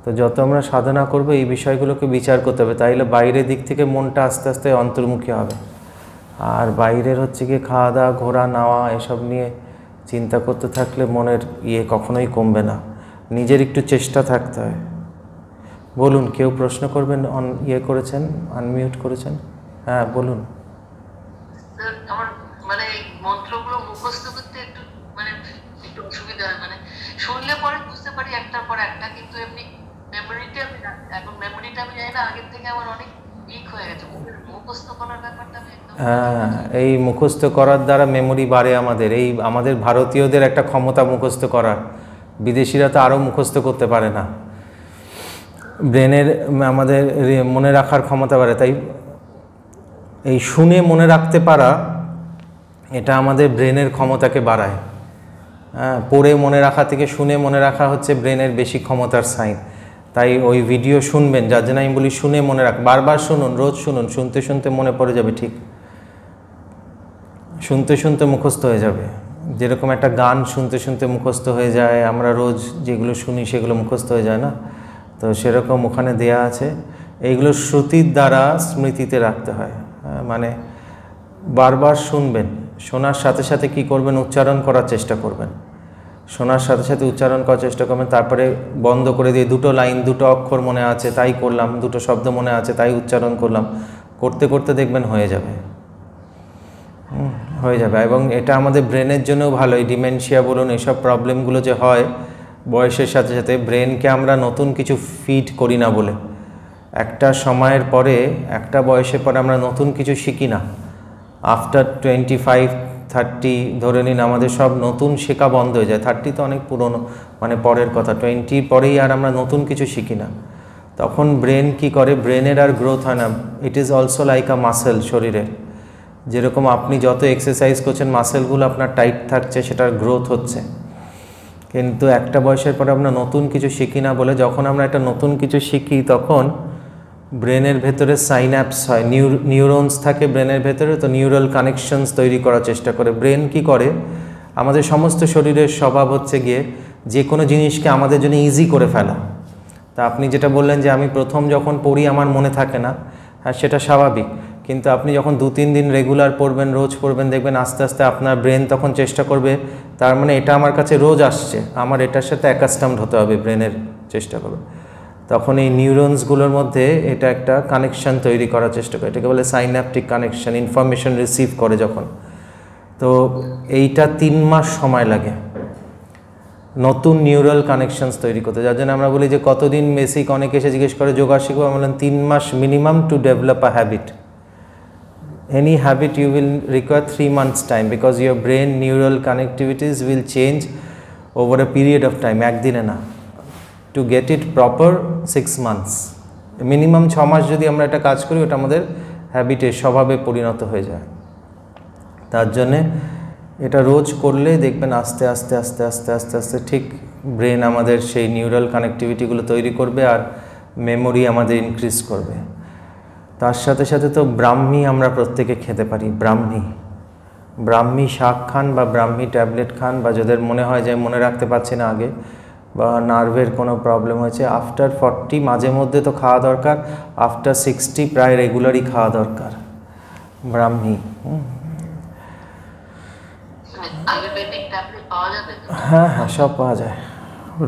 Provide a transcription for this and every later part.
তো যত আমরা সাধনা করব এই বিষয়গুলোকে বিচার করতে হবে, তাইলে বাইরের দিক থেকে মনটা আস্তে আস্তে অন্তর্মুখী হবে। আর বাইরের হচ্ছে গিয়ে খাওয়া দাওয়া ঘোরা নেওয়া এসব নিয়ে চিন্তা করতে থাকলে মনের কখনোই কমবে না। নিজের একটু চেষ্টা থাকতে হয়। বলুন, কেউ প্রশ্ন করবেন? করেছেন, আনমিউট করেছেন? হ্যাঁ বলুন। আমার মানে এই মন্ত্রগুলো মুখস্থ করতে একটু অসুবিধা হয়, শুনলে পরে বুঝতে পারি একটার পর একটা, কিন্তু এমনি মেমোরিটা এখন মেমোরিটা আমি জানি না, আগের থেকে আমার অনেক উইক হয়ে গেছে। মুখস্থ করার ব্যাপারটা আমি একদম এই মুখস্থ করার দ্বারা মেমোরি বাড়ে আমাদের। আমাদের ভারতীয়দের একটা ক্ষমতা মুখস্থ করার, বিদেশিরা তো আরও মুখস্থ করতে পারে না। ব্রেনের আমাদের মনে রাখার ক্ষমতা বাড়ে, তাই এই শুনে মনে রাখতে পারা এটা আমাদের ব্রেনের ক্ষমতাকে বাড়ায়। পড়ে মনে রাখা থেকে শুনে মনে রাখা হচ্ছে ব্রেনের বেশি ক্ষমতার সাইন। তাই ওই ভিডিও শুনবেন, যার জন্য আমি বলি শুনে মনে রাখ, বারবার শুনুন, রোজ শুনুন, শুনতে শুনতে মনে পড়ে যাবে। ঠিক শুনতে শুনতে মুখস্থ হয়ে যাবে। যেরকম একটা গান শুনতে শুনতে মুখস্থ হয়ে যায়, আমরা রোজ যেগুলো শুনি সেগুলো মুখস্থ হয়ে যায় না, তো সেরকম ওখানে দেয়া আছে। এইগুলো শ্রুতির দ্বারা স্মৃতিতে রাখতে হয়। মানে বারবার শুনবেন, শোনার সাথে সাথে কি করবেন, উচ্চারণ করার চেষ্টা করবেন। শোনার সাথে সাথে উচ্চারণ করার চেষ্টা করবেন, তারপরে বন্ধ করে দিয়ে দুটো লাইন, দুটো অক্ষর মনে আছে তাই করলাম, দুটো শব্দ মনে আছে তাই উচ্চারণ করলাম, করতে করতে দেখবেন হয়ে যাবে, হয়ে যাবে। এবং এটা আমাদের ব্রেনের জন্যও ভালো। এই ডিমেনশিয়া বলুন, এসব প্রবলেমগুলো যে হয় বয়সের সাথে সাথে, ব্রেনকে আমরা নতুন কিছু ফিড করি না বলে, একটা সময়ের পরে, একটা বয়সের পরে আমরা নতুন কিছু শিখি না। আফটার 25-30 ধরে নিন, আমাদের সব নতুন শেখা বন্ধ হয়ে যায়। 30 তো অনেক পুরনো, পরের কথা। 20 পরেই আর আমরা নতুন কিছু শিখি না। তখন ব্রেন কি করে, ব্রেনের আর গ্রোথ হয় না। It is also like a muscle শরীরের। যেরকম আপনি যত এক্সারসাইজ করছেন মাসেলগুলো আপনার টাইট থাকছে, সেটার গ্রোথ হচ্ছে। কিন্তু একটা বয়সের পরে আমরা নতুন কিছু শিখি না বলে, যখন আমরা একটা নতুন কিছু শিখি তখন ব্রেনের ভেতরে সাইন্যাপস হয়, নিউরনস থাকে ব্রেনের ভেতরে, তো নিউরাল কানেকশনস তৈরি করার চেষ্টা করে। ব্রেন কি করে, আমাদের সমস্ত শরীরের স্বভাব হচ্ছে গিয়ে যে কোনো জিনিসকে আমাদের জন্য ইজি করে ফেলা। তা আপনি যেটা বললেন যে আমি প্রথম যখন পড়ি আমার মনে থাকে না, হ্যাঁ সেটা স্বাভাবিক। কিন্তু আপনি যখন 2-3 দিন রেগুলার পড়বেন, রোজ পড়বেন, দেখবেন আস্তে আস্তে আপনার ব্রেন তখন চেষ্টা করবে, তার মানে এটা আমার কাছে রোজ আসছে, আমার এটার সাথে অ্যাকাস্টমড হতে হবে, ব্রেনের চেষ্টা করবে। তখন এই নিউরনসগুলোর মধ্যে এটা একটা কানেকশান তৈরি করার চেষ্টা করে, এটাকে বলে সাইন্যাপটিক কানেকশান, ইনফরমেশন রিসিভ করে যখন। তো এইটা 3 মাস সময় লাগে নতুন নিউরাল কানেকশনস তৈরি করতে। যার জন্য আমরা বলি যে কতদিন বেসিক, অনেকে এসে জিজ্ঞেস করে যোগা শিখবো, আমরা বললাম 3 মাস minimum to develop a habit. Any habit you will require 3 months time, because your brain neural connectivities will change over a period of time, একদিনে না। To get it proper 6 months, minimum 6 মাস যদি আমরা একটা কাজ করি, ওটা আমাদের হ্যাবিটে, স্বভাবে পরিণত হয়ে যায়। তার জন্যে এটা রোজ করলে দেখবেন আস্তে আস্তে আস্তে আস্তে আস্তে আস্তে ঠিক ব্রেন আমাদের সেই নিউরাল কানেক্টিভিটিগুলো তৈরি করবে, আর মেমোরি আমাদের ইনক্রিজ করবে। তার সাথে সাথে তো ব্রাহ্মী আমরা প্রত্যেকে খেতে পারি। ব্রাহ্মী শাক খান বা ব্রাহ্মী ট্যাবলেট খান, বা যাদের মনে হয় যে মনে রাখতে পারছি না আগে, বা নার্ভের কোনো প্রবলেম হয়েছে, আফটার 40 মাঝে মধ্যে তো খাওয়া দরকার, আফটার 60 প্রায় রেগুলারই খাওয়া দরকার ব্রাহ্মী। হ্যাঁ হ্যাঁ, সব পাওয়া যায়,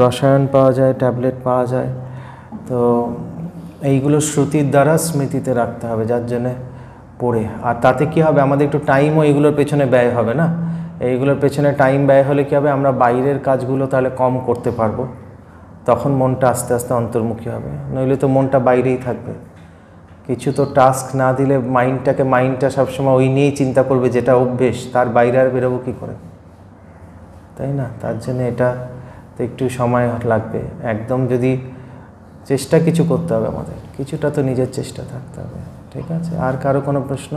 রসায়ন পাওয়া যায়, ট্যাবলেট পাওয়া যায়। তো এইগুলো শ্রুতির দ্বারা স্মৃতিতে রাখতে হবে, যার জন্যে পড়ে। আর তাতে কি হবে, আমাদের একটু টাইমও এইগুলোর পেছনে ব্যয় হবে না। এইগুলোর পেছনে টাইম ব্যয় হলে কী হবে, আমরা বাইরের কাজগুলো তাহলে কম করতে পারবো, তখন মনটা আস্তে আস্তে অন্তর্মুখী হবে। নইলে তো মনটা বাইরেই থাকবে। কিছু তো টাস্ক না দিলে মাইন্ডটা সবসময় ওই নিয়েই চিন্তা করবে, যেটা অভ্যেস, তার বাইরে আর বেরোবো কী করে, তাই না? তার জন্য এটা তো একটু সময় লাগবে। একদম যদি চেষ্টা কিছু করতে হবে, আমাদের কিছুটা তো নিজের চেষ্টা থাকতে হবে। ঠিক আছে, আর কারো কোনো প্রশ্ন?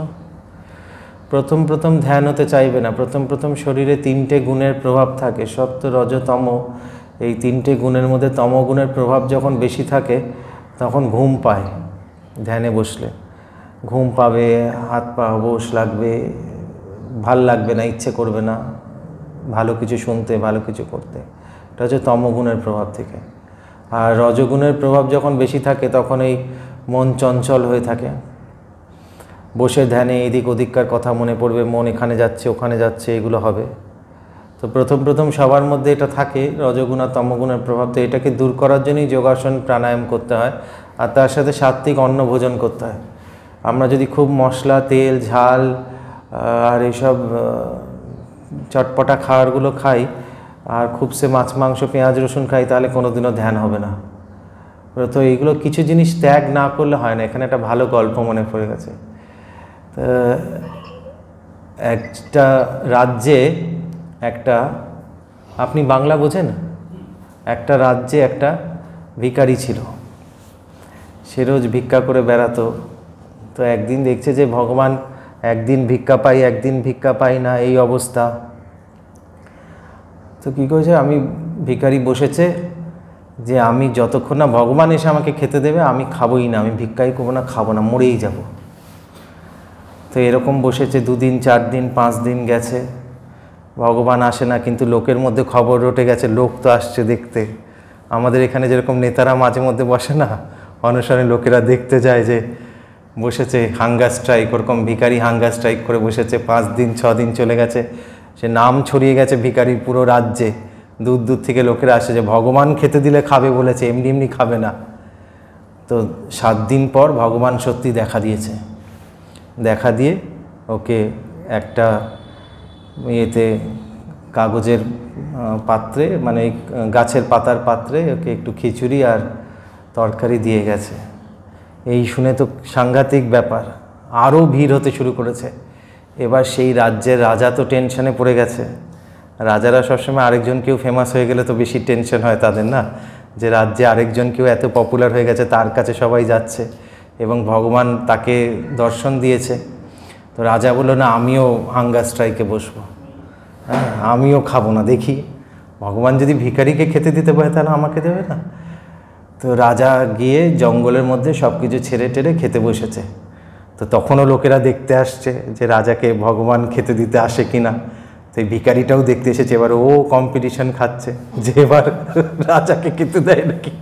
প্রথম ধ্যান হতে চাইবে না। প্রথম শরীরে 3টে গুণের প্রভাব থাকে, সত্ত্ব, রজ, তম। এই 3টে গুণের মধ্যে তমগুণের প্রভাব যখন বেশি থাকে তখন ঘুম পায়। ধ্যানে বসলে ঘুম পাবে, হাত পা অবশ লাগবে, ভাল লাগবে না, ইচ্ছে করবে না ভালো কিছু শুনতে, ভালো কিছু করতে। এটা হচ্ছে তমগুণের প্রভাব থেকে। আর রজগুণের প্রভাব যখন বেশি থাকে তখন এই মন চঞ্চল হয়ে থাকে, বসে ধ্যানে এদিক ওদিককার কথা মনে পড়বে, মন এখানে যাচ্ছে ওখানে যাচ্ছে, এগুলো হবে। তো প্রথম সবার মধ্যে এটা থাকে রজগুণ আর তমগুণের প্রভাব। তো এটাকে দূর করার জন্যই যোগাসন প্রাণায়াম করতে হয়, আর তার সাথে সাত্ত্বিক অন্ন ভোজন করতে হয়। আমরা যদি খুব মশলা তেল ঝাল আর এইসব চটপটা খাবারগুলো খাই আর খুব সে মাছ মাংস পেঁয়াজ রসুন খাই, তাহলে কোনোদিনও ধ্যান হবে না। তো এইগুলো কিছু জিনিস ত্যাগ না করলে হয় না। এখানে একটা ভালো গল্প মনে পড়ে গেছে। একটা রাজ্যে একটা, আপনি বাংলা বোঝেন, একটা রাজ্যে একটা ভিখারি ছিল। সে রোজ ভিক্ষা করে বেড়াতো। তো একদিন দেখছে যে ভগবান একদিন ভিক্ষা পাই একদিন ভিক্ষা পাই না, এই অবস্থা। তো কী করেছে, আমি ভিখারি বসেছে যে আমি যতক্ষণ না ভগবান এসে আমাকে খেতে দেবে আমি খাবোই না, আমি ভিক্ষাই করবো না, খাবো না, মরেই যাব। তো এরকম বসেছে 2 দিন 4 দিন 5 দিন গেছে, ভগবান আসে না। কিন্তু লোকের মধ্যে খবর রটে গেছে, লোক তো আসছে দেখতে। আমাদের এখানে যেরকম নেতারা মাঝে মধ্যে বসে না অনশনে, লোকেরা দেখতে যায় যে বসেছে হাঙ্গার স্ট্রাইক, ওরকম ভিখারি হাঙ্গার স্ট্রাইক করে বসেছে। 5 দিন 6 দিন চলে গেছে, সে নাম ছড়িয়ে গেছে ভিখারির পুরো রাজ্যে। দূর দূর থেকে লোকেরা আসে যে ভগবান খেতে দিলে খাবে বলেছে, এমনি এমনি খাবে না। তো 7 দিন পর ভগবান সত্যি দেখা দিয়েছে। দেখা দিয়ে ওকে একটা ইয়েতে কাগজের পাত্রে, মানে গাছের পাতার পাত্রে ওকে একটু খিচুড়ি আর তরকারি দিয়ে গেছে। এই শুনে তো সাংঘাতিক ব্যাপার, আরও ভিড় হতে শুরু করেছে। এবার সেই রাজ্যের রাজা তো টেনশনে পড়ে গেছে। রাজারা সবসময় আরেকজন কেউ ফেমাস হয়ে গেলে তো বেশি টেনশন হয় তাদের, না, যে রাজ্যে আরেকজন কেউ এত পপুলার হয়ে গেছে, তার কাছে সবাই যাচ্ছে এবং ভগবান তাকে দর্শন দিয়েছে। তো রাজা বলল, না, আমিও হাঙ্গার স্ট্রাইকে বসবো, হ্যাঁ, আমিও খাবো না, দেখি ভগবান যদি ভিখারিকে খেতে দিতে পারে তাহলে আমাকে দেবে না। তো রাজা গিয়ে জঙ্গলের মধ্যে সব কিছু ছেড়ে টেড়ে খেতে বসেছে। তো তখনও লোকেরা দেখতে আসছে যে রাজাকে ভগবান খেতে দিতে আসে কিনা। তো এই ভিখারিটাও দেখতে এসেছে। এবার ও কম্পিটিশন খাচ্ছে যে এবার রাজাকে খেতে দেয় নাকি।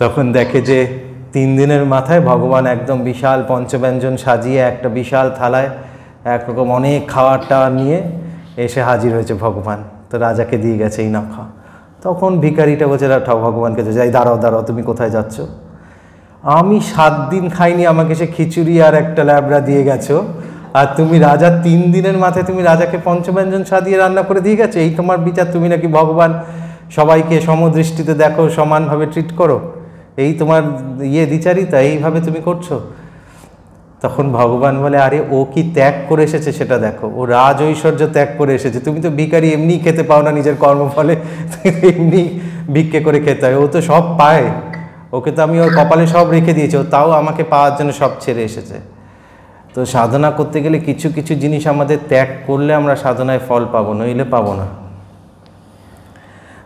তখন দেখে যে 3 দিনের মাথায় ভগবান একদম বিশাল পঞ্চব্যঞ্জন সাজিয়ে একটা বিশাল থালায় একরকম অনেক খাওয়ার টাওয়ার নিয়ে এসে হাজির হয়েছে ভগবান। তো রাজাকে দিয়ে গেছে, এই না খা। তখন ভিখারিটা বলছে, ভগবানকে যাই, দাঁড়াও, তুমি কোথায় যাচ্ছ? আমি 7 দিন খাইনি, আমাকে সে খিচুড়ি আর একটা ল্যাবড়া দিয়ে গেছো, আর তুমি রাজা 3 দিনের মাথায় তুমি রাজাকে পঞ্চব্যঞ্জন সাজিয়ে রান্না করে দিয়ে গেছো, এই তোমার বিচার? তুমি নাকি ভগবান সবাইকে সমদৃষ্টিতে দেখো, সমানভাবে ট্রিট করো, এই তোমার দ্বিচারিতা, এইভাবে তুমি করছো? তখন ভগবান বলে, আরে ও কি ত্যাগ করে এসেছে সেটা দেখো, ও রাজ ঐশ্বর্য ত্যাগ করে এসেছে। তুমি তো ভিখারি, এমনি খেতে পাও না নিজের কর্মফলে, এমনি ভিক্ষে করে খেতে হয়। ও তো সব পায়, ওকে তো আমি ওর কপালে সব রেখে দিয়েছি, ও তাও আমাকে পাওয়ার জন্য সব ছেড়ে এসেছে। তো সাধনা করতে গেলে কিছু কিছু জিনিস আমাদের ত্যাগ করলে আমরা সাধনায় ফল পাবো, নইলে পাবো না।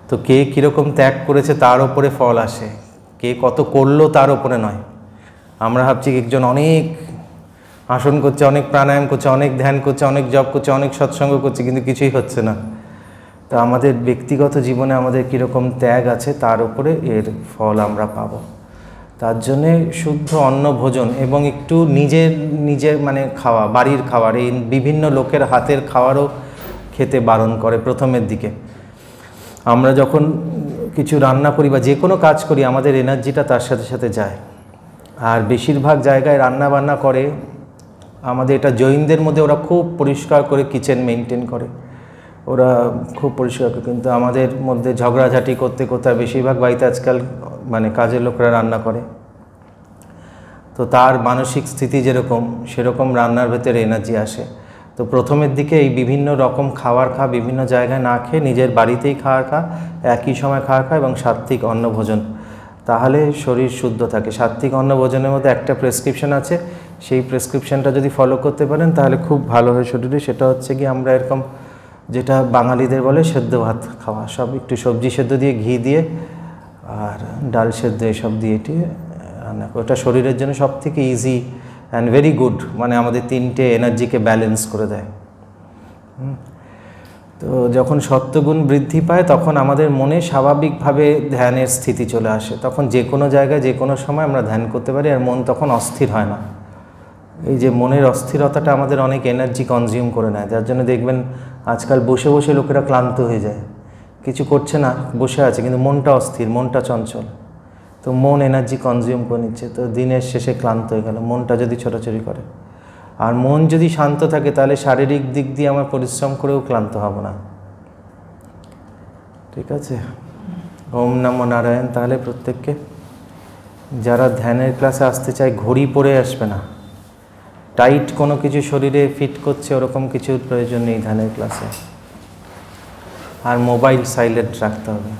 তো কে কীরকম ত্যাগ করেছে তার ওপরে ফল আসে, কে কত করলো তার ওপরে নয়। আমরা ভাবছি একজন অনেক আসন করছে, অনেক প্রাণায়াম করছে, অনেক ধ্যান করছে, অনেক জপ করছে, অনেক সৎসঙ্গ করছে, কিন্তু কিছুই হচ্ছে না। তো আমাদের ব্যক্তিগত জীবনে আমাদের কীরকম ত্যাগ আছে তার উপরে এর ফল আমরা পাবো। তার জন্যে শুদ্ধ অন্ন ভোজন এবং একটু নিজের মানে খাওয়া, বাড়ির খাবার, এই বিভিন্ন লোকের হাতের খাওয়ারও খেতে বারণ করে প্রথমের দিকে। আমরা যখন কিছু রান্না করি বা যে কোনো কাজ করি, আমাদের এনার্জিটা তার সাথে সাথে যায়। আর বেশিরভাগ জায়গায় রান্না বান্না করে আমাদের, এটা জৈনদের মধ্যে ওরা খুব পরিষ্কার করে কিচেন মেনটেন করে, ওরা খুব পরিষ্কার করে। কিন্তু আমাদের মধ্যে ঝগড়াঝাটি করতে করতে বেশিরভাগ বাড়িতে আজকাল মানে কাজের লোকরা রান্না করে। তো তার মানসিক স্থিতি যেরকম, সেরকম রান্নার ভেতরে এনার্জি আসে। তো প্রথমের দিকে এই বিভিন্ন রকম খাবার খা, বিভিন্ন জায়গায় না খেয়ে নিজের বাড়িতেই খাবার খা, একই সময় খাওয়া খা এবং সাত্ত্বিক অন্ন ভোজন, তাহলে শরীর শুদ্ধ থাকে। সাত্ত্বিক অন্ন ভোজনের মধ্যে একটা প্রেসক্রিপশন আছে, সেই প্রেসক্রিপশনটা যদি ফলো করতে পারেন তাহলে খুব ভালো হয় শরীরে। সেটা হচ্ছে কি, আমরা এরকম যেটা বাঙালিদের বলে সেদ্ধ ভাত খাওয়া, সব একটু সবজি সেদ্ধ দিয়ে, ঘি দিয়ে আর ডাল সেদ্ধ এসব দিয়ে রান্না করা। ওটা শরীরের জন্য সব থেকে ইজি অ্যান্ড ভেরি গুড, মানে আমাদের 3টে এনার্জিকে ব্যালেন্স করে দেয়। তো যখন সত্ত্বগুণ বৃদ্ধি পায় তখন আমাদের মনে স্বাভাবিকভাবে ধ্যানের স্থিতি চলে আসে, তখন যে কোনো জায়গায় যে কোনো সময় আমরা ধ্যান করতে পারি, আর মন তখন অস্থির হয় না। এই যে মনের অস্থিরতাটা আমাদের অনেক এনার্জি কনজিউম করে নেয়, যার জন্য দেখবেন আজকাল বসে বসে লোকেরা ক্লান্ত হয়ে যায়, কিছু করছে না, বসে আছে কিন্তু মনটা অস্থির, মনটা চঞ্চল, তো মন এনার্জি কনজিউম করে নিচ্ছে, তো দিনের শেষে ক্লান্ত হয়ে গেল মনটা যদি ছোটাছুটি করে। আর মন যদি শান্ত থাকে তাহলে শারীরিক দিক দিয়ে আমার পরিশ্রম করেও ক্লান্ত হব না। ঠিক আছে, ওম নমো নারায়ণ। তাহলে প্রত্যেককে যারা ধ্যানের ক্লাসে আসতে চায় ঘড়ি পরে আসবে না, টাইট কোনো কিছু শরীরে ফিট করছে ওরকম কিছুর প্রয়োজন নেই ধ্যানের ক্লাসে, আর মোবাইল সাইলেন্ট রাখতে হবে।